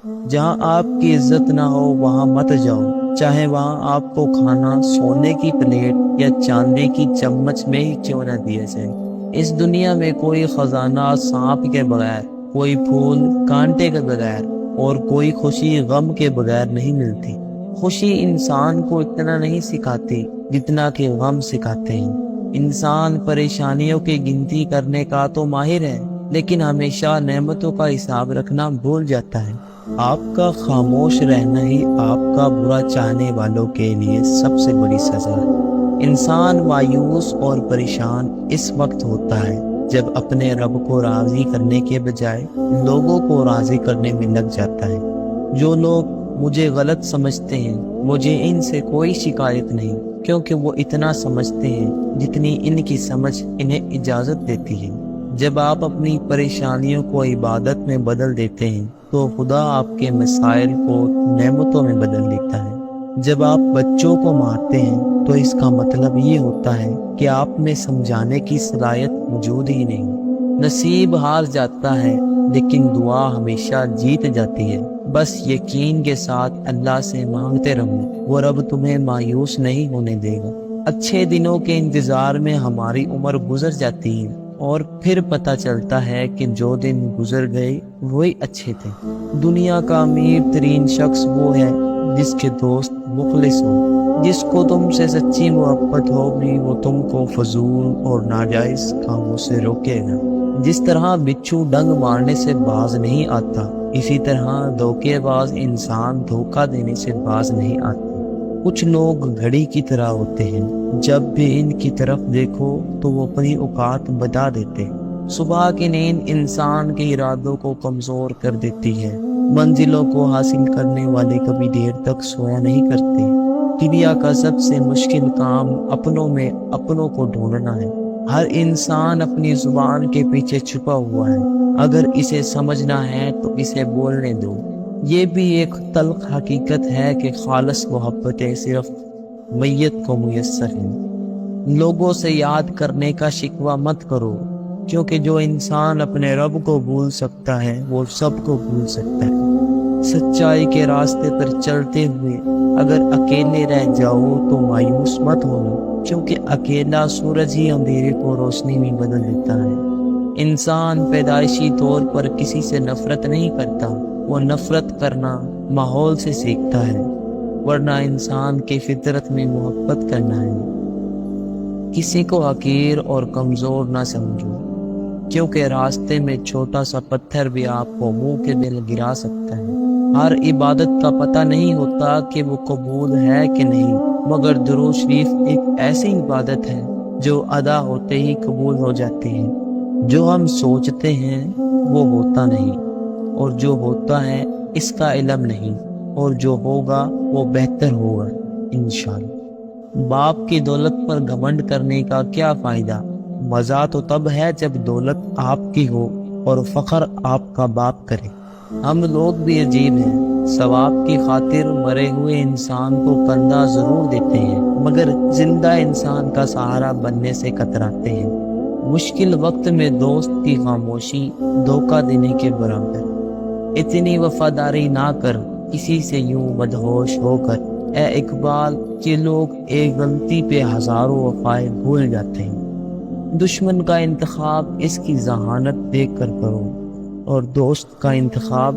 جہاں آپ کی عزت نہ ہو وہاں مت جاؤ، چاہے وہاں آپ کو کھانا سونے کی پلیٹ یا چاندی کی چمچ میں ہی کیوں نہ دیا جائے۔ اس دنیا میں کوئی خزانہ سانپ کے بغیر، کوئی پھول کانٹے کے بغیر، اور کوئی خوشی غم کے بغیر نہیں ملتی۔ خوشی انسان کو اتنا نہیں سکھاتی جتنا کہ غم سکھاتے ہیں۔ انسان پریشانیوں کی گنتی کرنے کا تو ماہر ہے، لیکن ہمیشہ نعمتوں کا حساب رکھنا بھول جاتا ہے۔ آپ کا خاموش رہنا ہی آپ کا برا چاہنے والوں کے لیے سب سے بڑی سزا ہے۔ انسان مایوس اور پریشان اس وقت ہوتا ہے جب اپنے رب کو راضی کرنے کے بجائے لوگوں کو راضی کرنے میں لگ جاتا ہے۔ جو لوگ مجھے غلط سمجھتے ہیں، مجھے ان سے کوئی شکایت نہیں، کیونکہ وہ اتنا سمجھتے ہیں جتنی ان کی سمجھ انہیں اجازت دیتی ہے۔ جب آپ اپنی پریشانیوں کو عبادت میں بدل دیتے ہیں تو خدا آپ کے مسائل کو نعمتوں میں بدل دیتا ہے۔ جب آپ بچوں کو مارتے ہیں تو اس کا مطلب یہ ہوتا ہے کہ آپ میں سمجھانے کی صلاحیت موجود ہی نہیں۔ نصیب ہار جاتا ہے لیکن دعا ہمیشہ جیت جاتی ہے۔ بس یقین کے ساتھ اللہ سے مانگتے رہو، وہ رب تمہیں مایوس نہیں ہونے دے گا۔ اچھے دنوں کے انتظار میں ہماری عمر گزر جاتی ہے اور پھر پتہ چلتا ہے کہ جو دن گزر گئے وہی اچھے تھے۔ دنیا کا امیر ترین شخص وہ ہے جس کے دوست مخلص ہو، جس کو تم سے سچی محبت ہوگی وہ تم کو فضول اور ناجائز کاموں سے روکے گا۔ جس طرح بچھو ڈنگ مارنے سے باز نہیں آتا، اسی طرح دھوکے باز انسان دھوکہ دینے سے باز نہیں آتے۔ کچھ لوگ گھڑی کی طرح ہوتے ہیں، جب بھی ان کی طرف دیکھو تو وہ اپنی اوقات بتا دیتے۔ صبح کی نیند انسان کے ارادوں کو کمزور کر دیتی ہے۔ منزلوں کو حاصل کرنے والے کبھی دیر تک سویا نہیں کرتے۔ دنیا کا سب سے مشکل کام اپنوں میں اپنوں کو ڈھونڈنا ہے۔ ہر انسان اپنی زبان کے پیچھے چھپا ہوا ہے، اگر اسے سمجھنا ہے تو اسے بولنے دو۔ یہ بھی ایک تلخ حقیقت ہے کہ خالص محبتیں صرف میت کو میسر ہیں۔ لوگوں سے یاد کرنے کا شکوہ مت کرو، کیونکہ جو انسان اپنے رب کو بھول سکتا ہے وہ سب کو بھول سکتا ہے۔ سچائی کے راستے پر چلتے ہوئے اگر اکیلے رہ جاؤ تو مایوس مت ہونا، کیونکہ اکیلا سورج ہی اندھیرے کو روشنی میں بدل دیتا ہے۔ انسان پیدائشی طور پر کسی سے نفرت نہیں کرتا، وہ نفرت کرنا ماحول سے سیکھتا ہے، ورنہ انسان کی فطرت میں محبت کرنا ہے۔ کسی کو حقیر اور کمزور نہ سمجھو، کیونکہ راستے میں چھوٹا سا پتھر بھی آپ کو منہ کے بل گرا سکتا ہے۔ ہر عبادت کا پتہ نہیں ہوتا کہ وہ قبول ہے کہ نہیں، مگر درود شریف ایک ایسی عبادت ہے جو ادا ہوتے ہی قبول ہو جاتی ہے۔ جو ہم سوچتے ہیں وہ ہوتا نہیں، اور جو ہوتا ہے اس کا علم نہیں، اور جو ہوگا وہ بہتر ہوگا انشاءاللہ۔ باپ کی دولت پر گھمنڈ کرنے کا کیا فائدہ؟ مزہ تو تب ہے جب دولت آپ کی ہو اور فخر آپ کا باپ کرے۔ ہم لوگ بھی عجیب ہیں، ثواب کی خاطر مرے ہوئے انسان کو کندھا ضرور دیتے ہیں، مگر زندہ انسان کا سہارا بننے سے کتراتے ہیں۔ مشکل وقت میں دوست کی خاموشی دھوکہ دینے کے برابر۔ اتنی وفاداری نہ کر کسی سے یوں مدہوش ہو کر، اے اقبال، کہ لوگ ایک غلطی پہ ہزاروں وفائیں بھول جاتے ہیں۔ دشمن کا انتخاب اس کی ذہانت دیکھ کر کرو، اور دوست کا انتخاب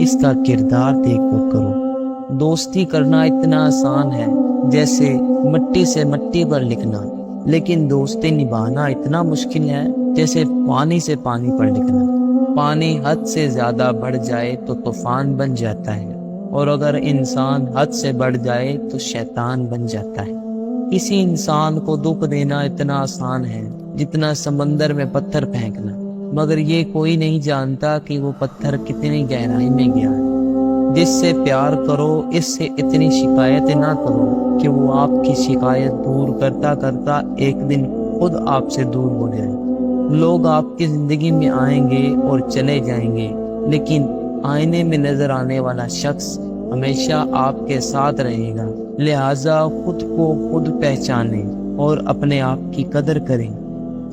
اس کا کردار دیکھ کر کرو۔ دوستی کرنا اتنا آسان ہے جیسے مٹی سے مٹی پر لکھنا، لیکن دوستی نبھانا اتنا مشکل ہے جیسے پانی سے پانی پر لکھنا۔ پانی حد سے زیادہ بڑھ جائے تو طوفان بن جاتا ہے، اور اگر انسان حد سے بڑھ جائے تو شیطان بن جاتا ہے۔ کسی انسان کو دکھ دینا اتنا آسان ہے جتنا سمندر میں پتھر پھینکنا، مگر یہ کوئی نہیں جانتا کہ وہ پتھر کتنی گہرائی میں گیا ہے۔ جس سے پیار کرو اس سے اتنی شکایت نہ کرو کہ وہ آپ کی شکایت دور کرتا کرتا ایک دن خود آپ سے دور ہو جائے۔ لوگ آپ کی زندگی میں آئیں گے اور چلے جائیں گے، لیکن آئینے میں نظر آنے والا شخص ہمیشہ آپ کے ساتھ رہے گا۔ لہٰذا خود کو خود پہچانیں اور اپنے آپ کی قدر کریں۔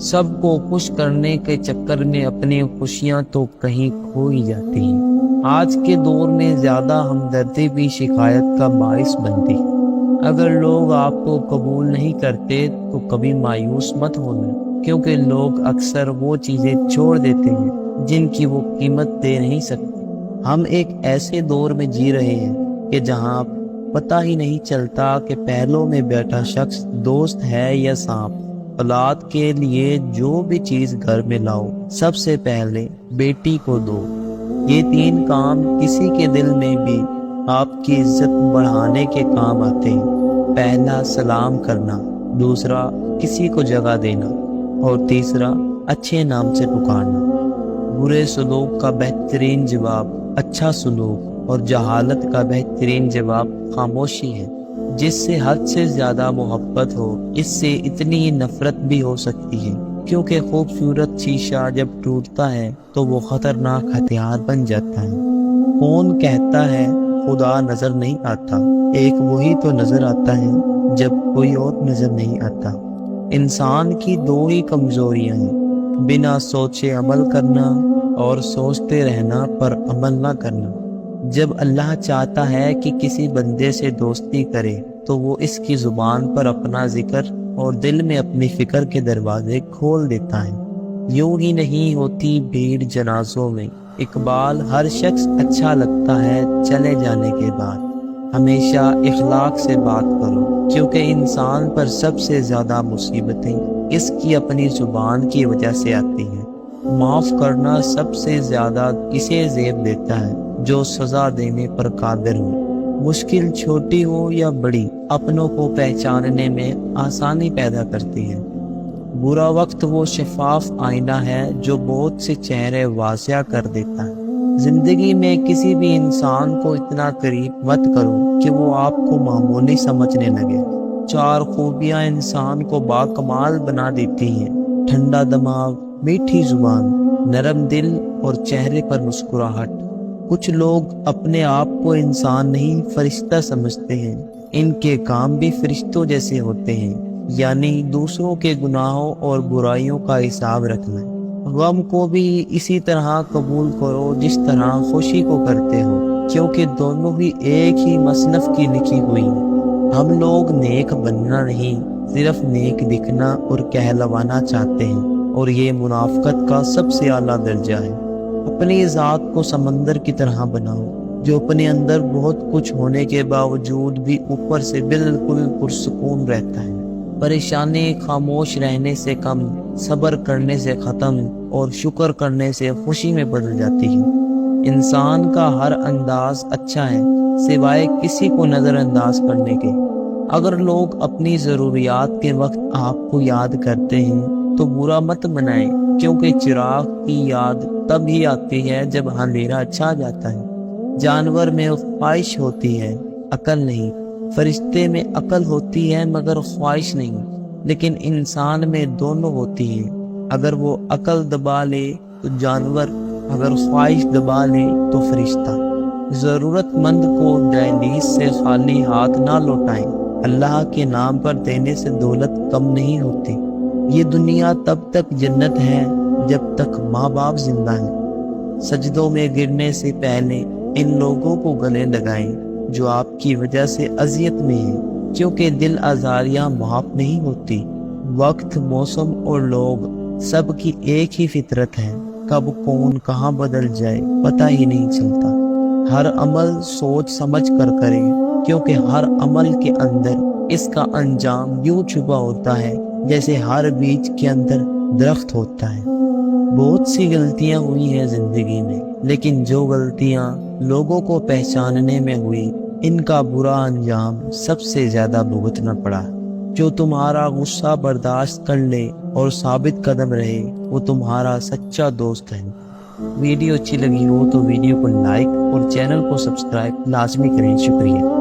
سب کو خوش کرنے کے چکر میں اپنی خوشیاں تو کہیں کھو ہی جاتی ہیں۔ آج کے دور میں زیادہ ہمدردی بھی شکایت کا باعث بنتی ہے۔ اگر لوگ آپ کو قبول نہیں کرتے تو کبھی مایوس مت ہونا، کیونکہ لوگ اکثر وہ چیزیں چھوڑ دیتے ہیں جن کی وہ قیمت دے نہیں سکتے۔ ہم ایک ایسے دور میں جی رہے ہیں کہ جہاں پتہ ہی نہیں چلتا کہ پہلوں میں بیٹھا شخص دوست ہے یا سانپ۔ اولاد کے لیے جو بھی چیز گھر میں لاؤ، سب سے پہلے بیٹی کو دو۔ یہ 3 کام کسی کے دل میں بھی آپ کی عزت بڑھانے کے کام آتے ہیں۔ پہلا سلام کرنا، دوسرا کسی کو جگہ دینا، اور تیسرا اچھے نام سے پکارنا۔ برے سلوک کا بہترین جواب اچھا سلوک، اور جہالت کا بہترین جواب خاموشی ہے۔ جس سے حد سے زیادہ محبت ہو، اس سے اتنی نفرت بھی ہو سکتی ہے، کیونکہ خوبصورت شیشہ جب ٹوٹتا ہے تو وہ خطرناک ہتھیار بن جاتا ہے۔ کون کہتا ہے خدا نظر نہیں آتا؟ ایک وہی تو نظر آتا ہے جب کوئی اور نظر نہیں آتا۔ انسان کی 2 ہی کمزوریاں ہیں، بنا سوچے عمل کرنا اور سوچتے رہنا پر عمل نہ کرنا۔ جب اللہ چاہتا ہے کہ کسی بندے سے دوستی کرے تو وہ اس کی زبان پر اپنا ذکر اور دل میں اپنی فکر کے دروازے کھول دیتا ہے۔ یوں ہی نہیں ہوتی بھیڑ جنازوں میں، اقبال ہر شخص اچھا لگتا ہے چلے جانے کے بعد۔ ہمیشہ اخلاق سے بات کرو، کیونکہ انسان پر سب سے زیادہ مصیبتیں اس کی اپنی زبان کی وجہ سے آتی ہیں۔ معاف کرنا سب سے زیادہ کسے زیب دیتا ہے؟ جو سزا دینے پر قادر ہو۔ مشکل چھوٹی ہو یا بڑی، اپنوں کو پہچاننے میں آسانی پیدا کرتی ہے۔ برا وقت وہ شفاف آئینہ ہے جو بہت سے چہرے واضح کر دیتا ہے۔ زندگی میں کسی بھی انسان کو اتنا قریب مت کرو کہ وہ آپ کو معمولی سمجھنے لگے۔ 4 خوبیاں انسان کو باکمال بنا دیتی ہیں: ٹھنڈا دماغ، میٹھی زبان، نرم دل اور چہرے پر مسکراہٹ۔ کچھ لوگ اپنے آپ کو انسان نہیں فرشتہ سمجھتے ہیں۔ ان کے کام بھی فرشتوں جیسے ہوتے ہیں، یعنی دوسروں کے گناہوں اور برائیوں کا حساب رکھنا۔ غم کو بھی اسی طرح قبول کرو جس طرح خوشی کو کرتے ہو، کیونکہ دونوں ہی ایک ہی مصنف کی لکھی ہوئی ہیں۔ ہم لوگ نیک بننا نہیں، صرف نیک دکھنا اور کہلوانا چاہتے ہیں، اور یہ منافقت کا سب سے اعلیٰ درجہ ہے۔ اپنی ذات کو سمندر کی طرح بناؤ، جو اپنے اندر بہت کچھ ہونے کے باوجود بھی اوپر سے بالکل پرسکون رہتا ہے۔ پریشانی خاموش رہنے سے کم، صبر کرنے سے ختم، اور شکر کرنے سے خوشی میں بدل جاتی ہے۔ انسان کا ہر انداز اچھا ہے، سوائے کسی کو نظر انداز کرنے کے۔ اگر لوگ اپنی ضروریات کے وقت آپ کو یاد کرتے ہیں تو برا مت منائیں، کیونکہ چراغ کی یاد تب ہی آتی ہے جب اندھیرا چھا جاتا ہے۔ جانور میں خواہش ہوتی ہے، عقل نہیں۔ فرشتے میں عقل ہوتی ہے مگر خواہش نہیں، لیکن انسان میں دونوں ہوتی ہے۔ اگر وہ عقل دبا لے تو جانور، اگر خواہش دبا لے تو فرشتہ۔ ضرورت مند کو دہلیز سے خالی ہاتھ نہ لوٹائیں۔ اللہ کے نام پر دینے سے دولت کم نہیں ہوتی۔ یہ دنیا تب تک جنت ہے جب تک ماں باپ زندہ ہیں۔ سجدوں میں گرنے سے پہلے ان لوگوں کو گلے لگائیں جو آپ کی وجہ سے اذیت میں ہیں، کیونکہ دل آزاریاں معاف نہیں ہوتی۔ وقت، موسم اور لوگ سب کی ایک ہی فطرت ہے، کب کون کہاں بدل جائے پتہ ہی نہیں چلتا۔ ہر عمل سوچ سمجھ کر کریں، کیونکہ ہر عمل کے اندر اس کا انجام یوں چھپا ہوتا ہے جیسے ہر بیج کے اندر درخت ہوتا ہے۔ بہت سی غلطیاں ہوئی ہیں زندگی میں، لیکن جو غلطیاں لوگوں کو پہچاننے میں ہوئی، ان کا برا انجام سب سے زیادہ بھگتنا پڑا۔ جو تمہارا غصہ برداشت کر لے اور ثابت قدم رہے، وہ تمہارا سچا دوست ہے۔ ویڈیو اچھی لگی ہو تو ویڈیو کو لائک اور چینل کو سبسکرائب لازمی کریں۔ شکریہ۔